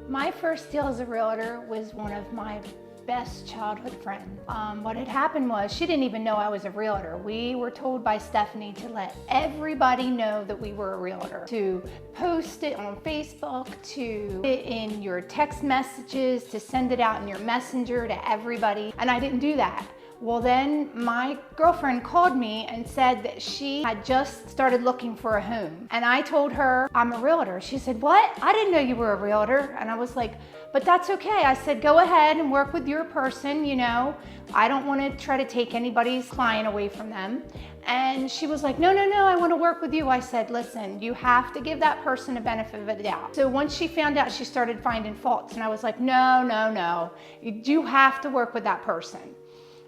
My first deal as a realtor was one of my best childhood friends. What had happened was she didn't even know I was a realtor. We were told by Stephanie to let everybody know that we were a realtor, to post it on Facebook, to put it in your text messages, to send it out in your messenger to everybody, and I didn't do that. Well, then my girlfriend called me and said that she had just started looking for a home. And I told her, I'm a realtor. She said, what? I didn't know you were a realtor. And I was like, but that's okay. I said, go ahead and work with your person, you know. I don't want to try to take anybody's client away from them. And she was like, no, I want to work with you. I said, listen, you have to give that person a benefit of the doubt. So once she found out, she started finding faults. And I was like, no. You have to work with that person.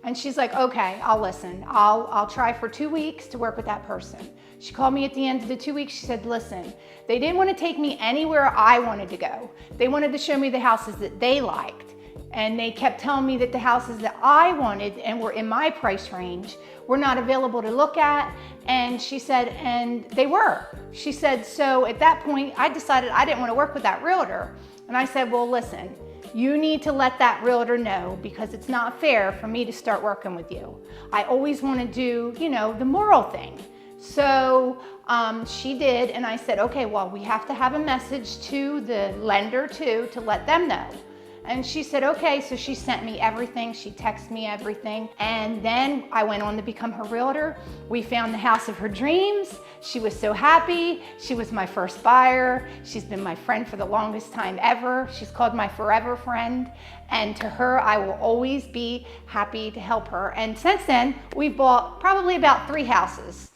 And she's like, okay, I'll listen. I'll try for 2 weeks to work with that person. She called me at the end of the 2 weeks. She said, listen, they didn't want to take me anywhere I wanted to go. They wanted to show me the houses that they liked. And they kept telling me that the houses that I wanted and were in my price range were not available to look at. And she said, and they were. She said, so at that point, I decided I didn't want to work with that realtor. And I said, well, listen, you need to let that realtor know because it's not fair for me to start working with you. I always want to do, you know, the moral thing. So she did, and I said, okay, well, we have to have a message to the lender too to let them know. And she said, okay, so she sent me everything. She texted me everything. And then I went on to become her realtor. We found the house of her dreams. She was so happy. She was my first buyer. She's been my friend for the longest time ever. She's called my forever friend. And to her, I will always be happy to help her. And since then, we've bought probably about 3 houses.